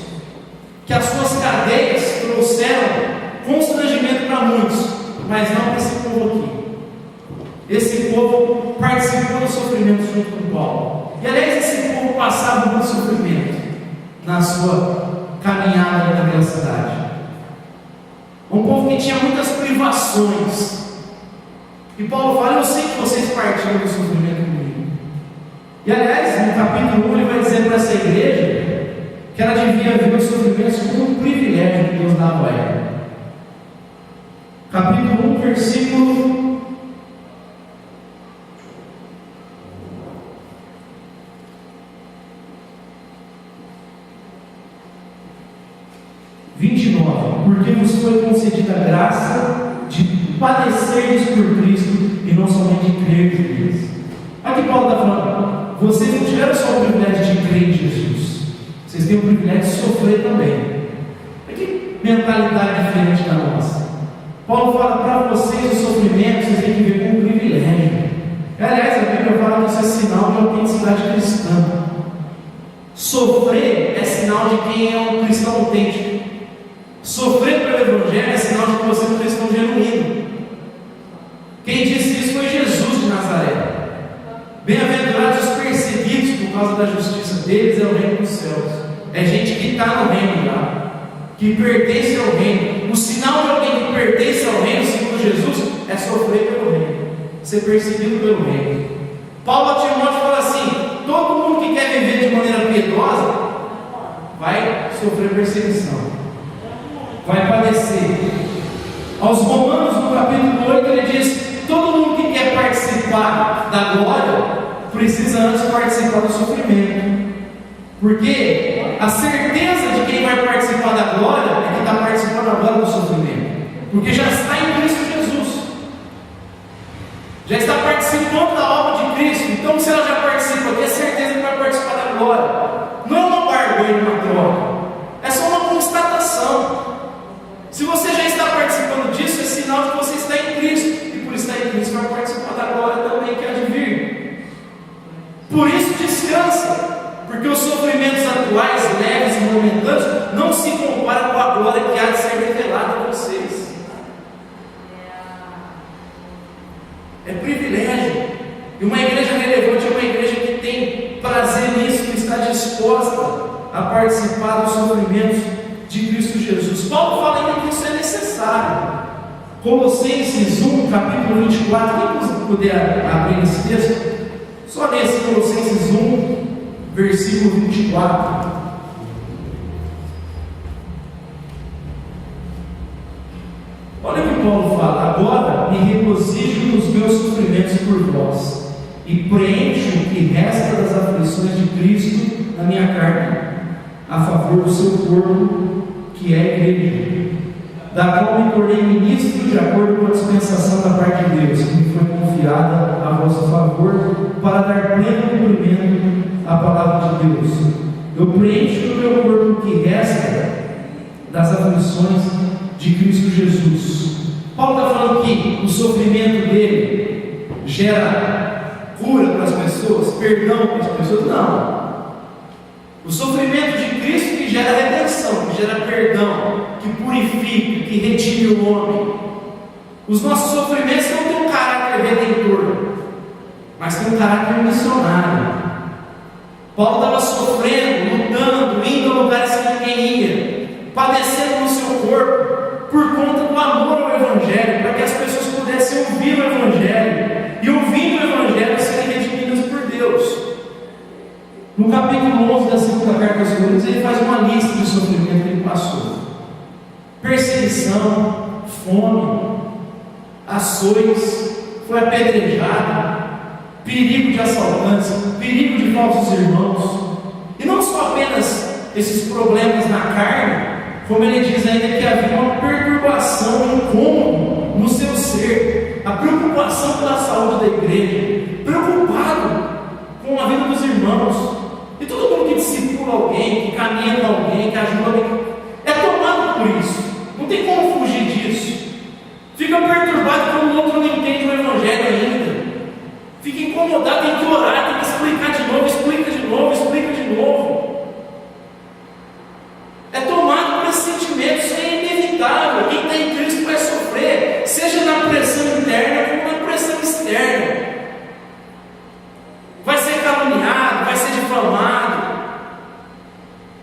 que as suas cadeias trouxeram constrangimento para muitos, mas não para esse povo aqui. Esse povo participou do sofrimento junto com Paulo. E aliás, esse povo passava muito sofrimento na sua caminhada naquela cidade. Um povo que tinha muitas privações. E Paulo fala: eu sei que vocês partilham do sofrimento comigo. E aliás, no capítulo 1 ele vai dizer para essa igreja que ela devia ver os sofrimentos como um privilégio que Deus dava a ela. Capítulo 1, versículo 29. Porque vos foi concedida a graça de padecerdes por Cristo e não somente crer em Deus. Aqui Paulo está falando: vocês não tiveram só o privilégio de crer em Jesus, vocês têm o privilégio de sofrer também. Que mentalidade diferente da nossa. Paulo fala para vocês: o sofrimento vocês têm que ver como um privilégio. Aliás, a Bíblia fala que isso é sinal de autenticidade cristã. Sofrer é sinal de quem é um cristão autêntico. Sofrer pelo Evangelho é sinal de que você é um cristão genuíno. Quem disse isso foi Jesus de Nazaré. Bem-aventurados os perseguidos por causa da justiça deles, é o reino dos céus. É gente que está no reino já, que pertence ao reino. O sinal de alguém que pertence ao reino, segundo Jesus, é sofrer pelo reino, ser perseguido pelo reino. Paulo a Timóteo fala assim: todo mundo que quer viver de maneira piedosa vai sofrer perseguição, vai padecer. Aos Romanos, no capítulo 8, ele diz: todo mundo que quer participar da glória precisa antes participar do sofrimento. Porque a certeza de quem vai participar da glória é que está participando agora do sofrimento, porque já está em Cristo Jesus. já está participando da obra de Cristo. Então, se ela já participa, tenha certeza que vai participar da glória. Não é uma barganha, uma troca, é só uma constatação. Se você já está participando disso, é sinal de que você está em Cristo, e por estar em Cristo vai participar da glória também que há de vir. Por isso descansa, porque os sofrimentos atuais, leves e momentâneos, não se comparam com a glória que há de ser revelada a vocês. É privilégio. E uma igreja relevante é uma igreja que tem prazer nisso, que está disposta a participar dos sofrimentos de Cristo Jesus. Paulo fala ainda que isso é necessário. Colossenses 1, capítulo 24. Quem puder abrir esse texto, só nesse Colossenses 1, versículo 24. Olha o que Paulo fala: agora me regozijo nos meus sofrimentos por vós, e preencho o que resta das aflições de Cristo na minha carne, a favor do seu corpo, que é a igreja, da qual me tornei ministro de acordo com a dispensação da parte de Deus, que me foi confiada a vosso favor, para dar pleno cumprimento à palavra de Deus. Eu preencho no meu corpo o que resta das aflições de Cristo Jesus. Paulo está falando que o sofrimento dele gera cura para as pessoas, perdão para as pessoas. Não. O sofrimento de Cristo que gera redenção, que gera perdão, que purifica, que redime o homem. Os nossos sofrimentos não têm um caráter redentor, mas têm um caráter missionário. Paulo estava sofrendo, lutando, indo a lugares que ninguém ia, padecendo no seu corpo, por conta do amor ao Evangelho, para que as pessoas pudessem ouvir o Evangelho, e ouvindo o Evangelho serem redimidas por Deus. No capítulo 11 da segunda carta aos Coríntios, ele faz uma lista de sofrimento que ele passou: perseguição, fome, açoites, foi apedrejado, perigo de assaltantes, perigo de falsos irmãos, e não só apenas esses problemas na carne, como ele diz ainda que havia uma perturbação, um incômodo no seu ser, a preocupação pela saúde da igreja, preocupado com a vida dos irmãos. E todo mundo que discipula alguém, que caminha com alguém, que ajuda alguém, é tomado por isso, não tem como fugir disso. Fica perturbado quando o outro não entende o Evangelho ainda, fica incomodado, tem que orar, tem que explicar de novo, explica de novo, explica de novo. É tomado por esse sentimento, isso é inevitável. Quem está em Cristo vai sofrer, seja na pressão interna como na pressão externa. Vai ser caluniado, vai ser difamado,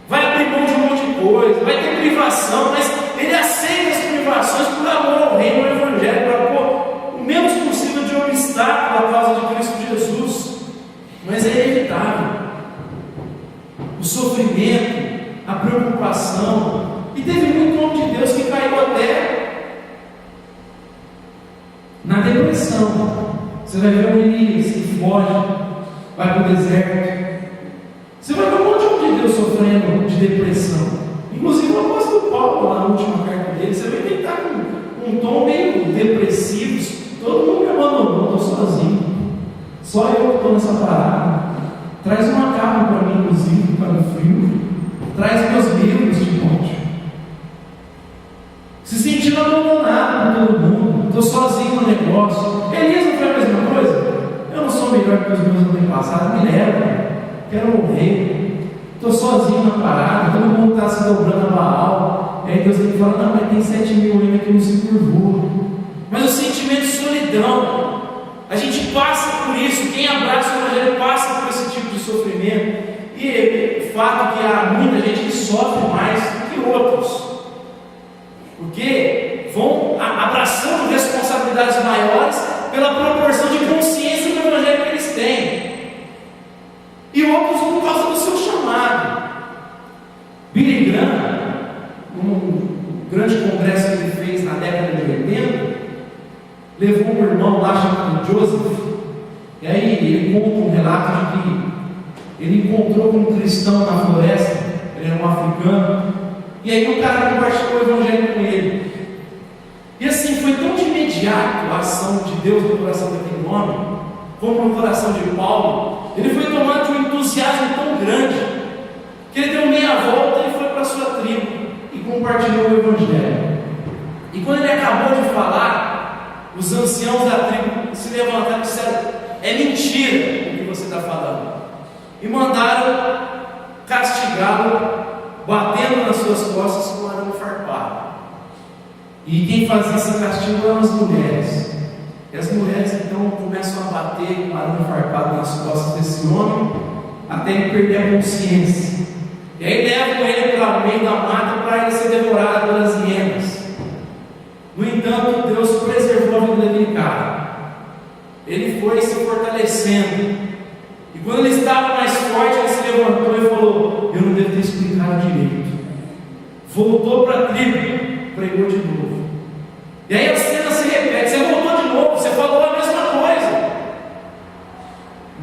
vai abrir mão de um monte de coisa, vai ter privação, mas ele aceita as privações por amor ao reino, ao Evangelho, para pôr o menos possível de obstáculo à causa de Cristo Jesus. Mas é inevitável. O sofrimento, a preocupação, e teve muito homem de Deus que caiu até na depressão. Você vai ver o Elias que foge, vai para o deserto. Você vai ver um monte de homem de Deus sofrendo de depressão. Inclusive o apóstolo Paulo, lá na última carta dele, você vai ver que está com um tom meio depressivo. Todo mundo me abandonou, estou sozinho. Só eu que estou nessa parada. Traz uma capa para mim, inclusive, para o frio. Traz meus livros, Timóteo. Se sentindo abandonado por todo mundo. Estou sozinho no negócio. Elias não foi a mesma coisa? Eu não sou melhor que os meus antepassados, me leva. Quero morrer. Estou sozinho na parada. Todo mundo está se dobrando a Baal. E aí Deus tem que falar: não, mas tem 7 mil ainda que não se curvou. Mas o sentimento de solidão, a gente passa por isso. Quem abraça o Evangelho passa por esse tipo de sofrimento. E o fato que há muita gente que sofre mais do que outros, porque vão abraçando responsabilidades maiores pela proporção de consciência do Evangelho que eles têm, e outros por causa do seu chamado. Billy Graham, num grande congresso que ele fez na década de 80, levou um irmão lá chamado Joseph, e aí ele conta um relato de que ele encontrou com um cristão na floresta, ele era um africano, e aí o cara compartilhou o Evangelho com ele. E assim, foi tão de imediato a ação de Deus no coração daquele homem, como no coração de Paulo, ele foi tomado de um entusiasmo tão grande, que ele deu meia volta e foi para a sua tribo e compartilhou o Evangelho. E quando ele acabou de falar, os anciãos da tribo se levantaram e disseram: é mentira o que você está falando, e mandaram castigá-lo, batendo nas suas costas com arame farpado. E quem fazia esse castigo eram as mulheres. E as mulheres então começam a bater com arame farpado nas costas desse homem, até ele perder a consciência. E aí levam ele para o meio da mata para ele ser devorado pelas hienas. No entanto, Deus preservou a vida daquele cara. Ele foi se fortalecendo. E quando ele estava mais forte, ele se levantou e falou: eu não devo ter explicado direito. Voltou para a tribo, pregou de novo. E aí a cena se repete: você voltou de novo, você falou a mesma coisa.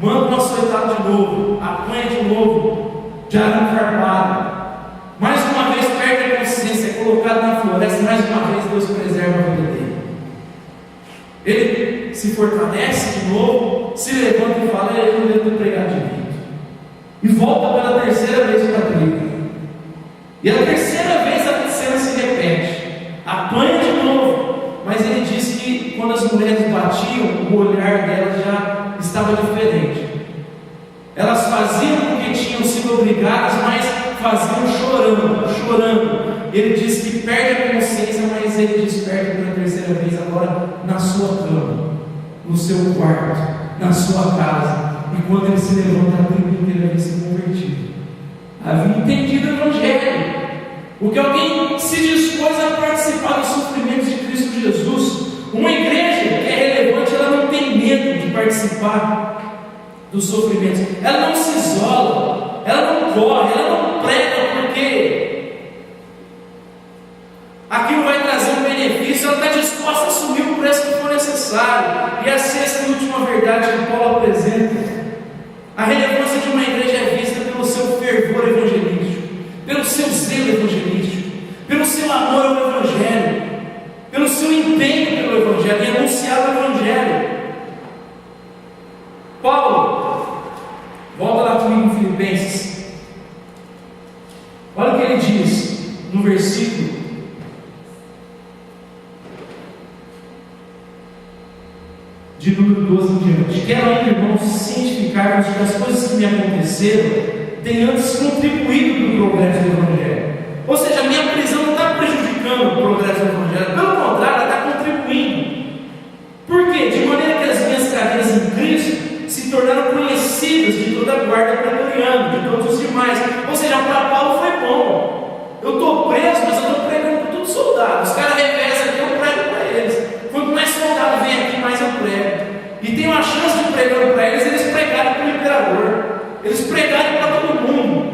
Manda um açoitado de novo, apanha de novo, de arame farpado. Mais uma vez perde a consciência, é colocado na floresta. Mais uma vez Deus preserva a vida dele. Ele se fortalece de novo, se levanta e fala: eu não devo ter pregado direito. E volta pela terceira vez para a tribo. E a terceira vez a cena se repete, apanha de novo. Mas ele diz que quando as mulheres batiam, o olhar delas já estava diferente. Elas faziam porque tinham sido obrigadas, mas faziam chorando. Ele diz que perde a consciência, mas ele desperta pela terceira vez agora na sua cama, no seu quarto, na sua casa. E quando ele se levanta, a tribo inteira havia se convertido, havia entendido o Evangelho. Porque alguém se dispôs a participar dos sofrimentos de Cristo Jesus. Uma igreja que é relevante, ela não tem medo de participar dos sofrimentos. Ela não se isola, ela não corre, ela não prega porque aquilo vai trazer um benefício. Ela está disposta a assumir o preço que for necessário. E a sexta e última verdade que Paulo apresenta: a relevância de uma igreja é vista pelo seu fervor evangelístico, pelo seu zelo evangelístico, pelo seu amor ao Evangelho, pelo seu empenho pelo Evangelho, em anunciar o Evangelho. Paulo, volta lá comigo em Filipenses. Olha o que ele diz no versículo de número 12 em diante: quero ainda, irmãos, cientificar-vos que as coisas que me aconteceram têm antes contribuído para o progresso do Evangelho. Ou seja, a minha prisão não está prejudicando o progresso do Evangelho, pelo contrário, ela está contribuindo. Por quê? De maneira que as minhas carreiras em Cristo se tornaram conhecidas de toda a guarda pretoriana, de todos os demais. Ou seja, para Paulo foi bom. Eu estou preso, mas eu estou pregando para todos os soldados. Os caras revezam aqui, eu prego para eles. Quanto mais soldado vem aqui, mais eu prego. E tem uma chance de pregar para eles, eles pregaram para o imperador. Eles pregaram para todo mundo.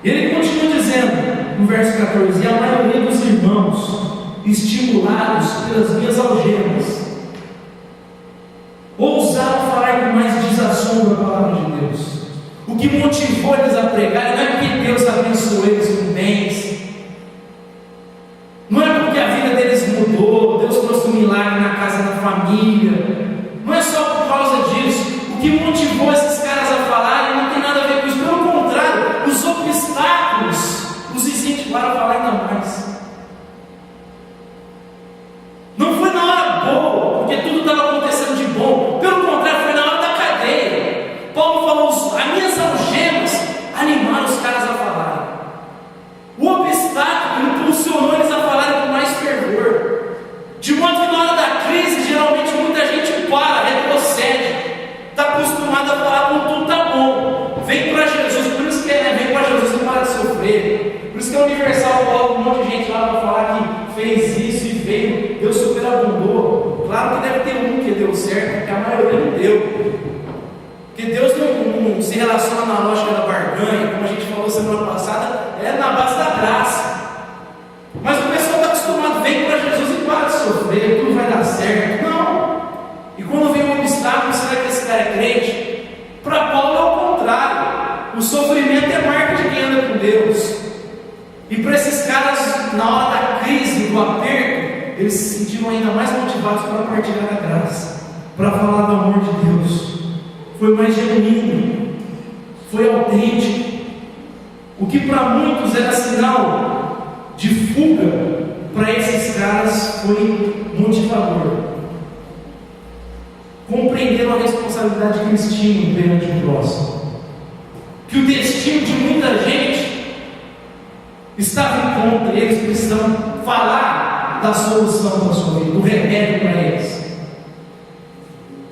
E ele continua dizendo, no verso 14: e a maioria dos irmãos, estimulados pelas minhas algemas, ousaram falar com mais desassombro a palavra de Deus. O que motivou eles a pregar não é porque Deus abençoou eles com bens, não é porque a vida deles mudou, Deus trouxe um milagre na casa da família, não é só por causa disso. O que motivou esses caras a falarem não tem nada a ver com isso. Pelo contrário, os obstáculos os incentivaram a falar ainda mais. Não foi na hora boa, porque tudo estava acontecendo de bom. Pelo contrário, foi na hora da cadeia. Paulo falou: as minhas algemas animaram os caras a falarem. O obstáculo impulsionou eles a falarem com mais fervor. De modo que na hora da crise, geralmente muita gente para, retrocede. Está acostumado a falar quando tudo está bom. Vem para Jesus, por isso que vem para Jesus, não para de sofrer. Por isso que é universal, coloca um monte de gente lá para falar que fez isso e veio, Deus superabundou. Claro que deve ter um que deu certo, porque a maioria não deu. Porque Deus não se relaciona na lógica da barganha, como a gente falou semana passada, é na base da graça. Mas o pessoal está acostumado, vem para Jesus e para de sofrer, tudo vai dar certo. Não. E quando vem um obstáculo, será que esse cara é crente? Para Paulo é o contrário. O sofrimento é marca de quem anda com Deus. E para esses caras, na hora da crise, do aperto, eles eles se sentiram ainda mais motivados para partilhar a graça, para falar do amor de Deus. Foi mais genuíno, foi autêntico. O que para muitos era sinal de fuga, para esses caras foi motivador. Compreenderam a responsabilidade que eles tinham perante o próximo, que o destino de muita gente estava em conta, e eles precisam falar da solução para a sua vida, do remédio para eles.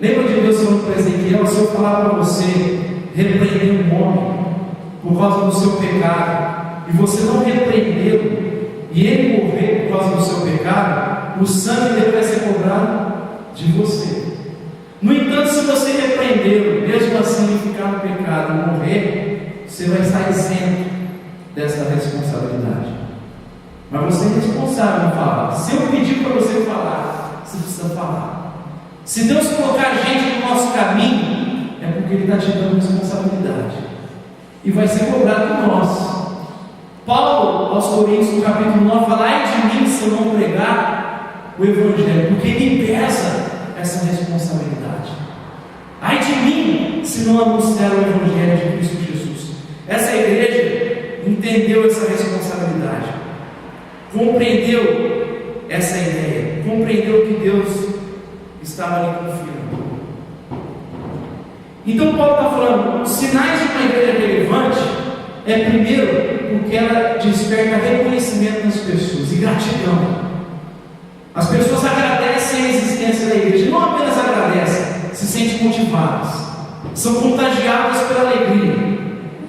Lembra de Deus falando para Ezequiel: se eu falar para você repreender um homem por causa do seu pecado, e você não repreendê-lo, e ele morrer por causa do seu pecado, o sangue dele vai ser cobrado de você. No entanto, se você repreendê-lo, mesmo assim ele ficar no pecado e morrer, você vai estar isento dessa responsabilidade. Mas você é responsável em falar. Se eu pedir para você falar, você precisa falar. Se Deus colocar gente no nosso caminho, é porque Ele está te dando responsabilidade, e vai ser cobrado de nós. Paulo, aos Coríntios, no capítulo 9, fala: ai de mim se eu não pregar o Evangelho, porque me pesa essa responsabilidade. Ai de mim se não anunciar o Evangelho de Cristo Jesus. Essa igreja entendeu essa responsabilidade, compreendeu essa ideia, compreendeu que Deus estava ali confiando. Então Paulo está falando: os sinais de uma igreja relevante é, primeiro, porque ela desperta reconhecimento nas pessoas e gratidão. As pessoas agradecem a existência da igreja, não apenas agradecem, se sentem motivadas, são contagiadas pela alegria,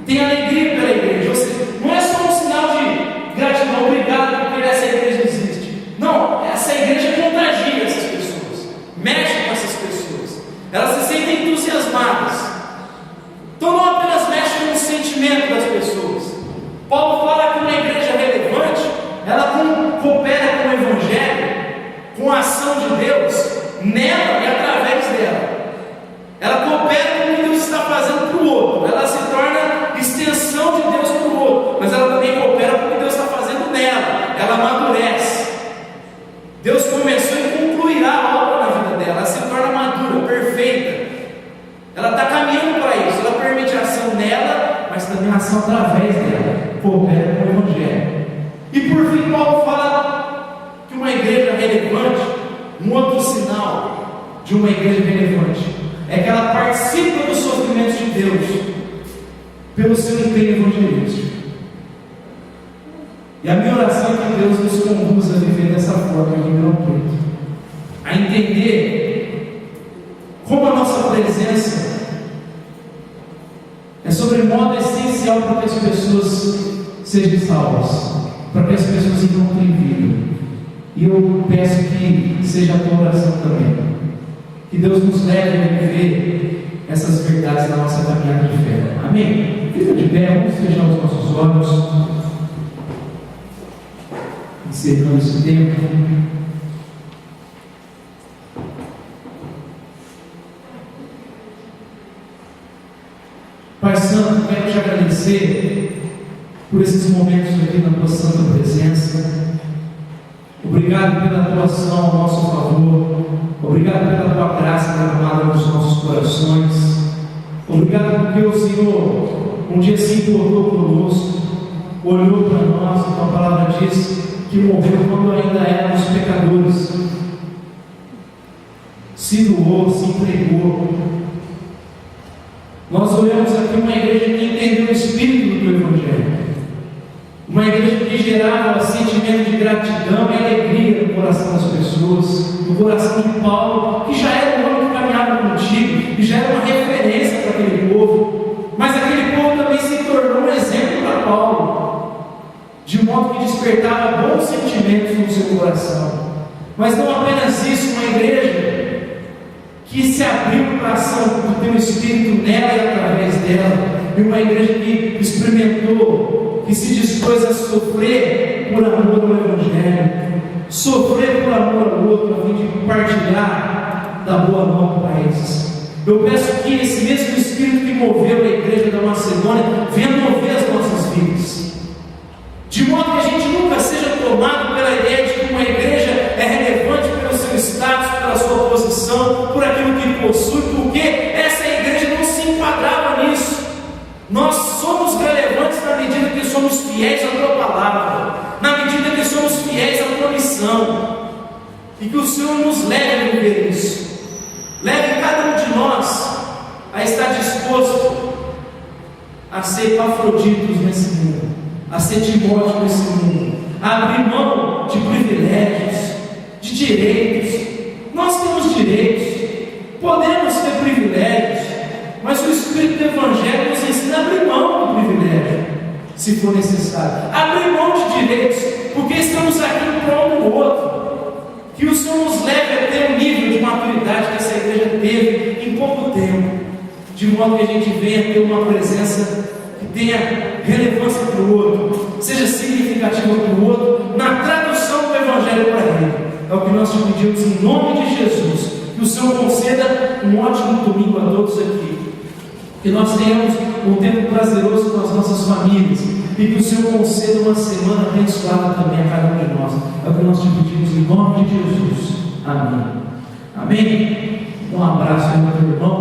tem alegria pela igreja. Ou seja, não é só um sinal de gratidão, obrigado porque essa igreja existe. Não, essa igreja contagia essas pessoas, mexe com essas pessoas, elas se sentem entusiasmadas. Então não apenas mexe com o sentimento das pessoas. Paulo fala que uma igreja relevante, ela coopera com o Evangelho, com a ação de Deus nela e através dela. Ela coopera com o que Deus está fazendo para o outro, ela se torna extensão de Deus para o outro, mas ela também coopera com o que Deus está fazendo nela, ela amadurece. Deus começou e concluirá a obra na vida dela, ela se torna madura, perfeita. Ela está caminhando para isso, ela permite a ação nela, mas também a ação através dela, coopera com o Evangelho. E por fim, Paulo fala que uma igreja relevante, um outro sinal de uma igreja relevante, é que ela participa dos sofrimentos de Deus pelo seu empenho evangelístico. E a minha oração é que Deus nos conduza a viver dessa forma em Ribeirão Preto, a entender como a nossa presença é sobre modo essencial para que as pessoas sejam salvas, para que as pessoas encontrem vida. E eu peço que seja a tua oração também, que Deus nos leve a viver essas verdades na nossa caminhada de fé. Amém? Fica de pé, vamos fechar os nossos olhos, encerrando esse tempo. Pai Santo, quero te agradecer por esses momentos aqui na tua santa presença. Obrigado pela tua ação ao nosso favor. Obrigado pela tua graça derramada nos nossos corações. Obrigado porque o Senhor um dia se importou conosco, olhou para nós, e a tua palavra diz que morreu quando ainda éramos pecadores, se doou, se entregou. Nós olhamos aqui uma igreja que entendeu o espírito do Evangelho, uma igreja que gerava sentimento de gratidão e alegria no coração das pessoas, no coração de Paulo, que já era um homem que caminhava contigo, que já era uma referência para aquele povo, mas aquele povo também se tornou um exemplo para Paulo, de modo que despertava bons sentimentos no seu coração. Mas não apenas isso, uma igreja que se abriu para a ação do teu Espírito nela e através dela, e uma igreja que experimentou, que se dispôs a sofrer por amor ao Evangelho, sofrer por amor ao outro, a fim de partilhar da boa nova para eles. Eu peço que esse mesmo Espírito que moveu a igreja da Macedônia venha mover as nossas vidas, de modo que a gente nunca seja tomado pela ideia de que uma igreja é relevante por aquilo que possui, porque essa igreja não se enquadrava nisso. Nós somos relevantes na medida que somos fiéis à tua palavra, na medida que somos fiéis à tua missão, e que o Senhor nos leve a viver isso. Leve cada um de nós a estar disposto a ser Epafroditos nesse mundo, a ser Timóteo nesse mundo, a abrir mão de privilégios, de direitos. Nós temos direitos, podemos ter privilégios, mas o Espírito do Evangelho nos ensina a abrir mão do privilégio, se for necessário, abrir mão de direitos, porque estamos aqui para um do outro. Que o Senhor nos leve a ter um nível de maturidade que essa igreja teve em pouco tempo, de modo que a gente venha ter uma presença que tenha relevância para o outro, seja significativa para o outro, na tradução do Evangelho para ele. É o que nós te pedimos em nome de Jesus. Que o Senhor conceda um ótimo domingo a todos aqui, que nós tenhamos um tempo prazeroso com as nossas famílias, e que o Senhor conceda uma semana abençoada também a cada um de nós. É o que nós te pedimos em nome de Jesus. Amém. Amém. Um abraço aí, meu irmão.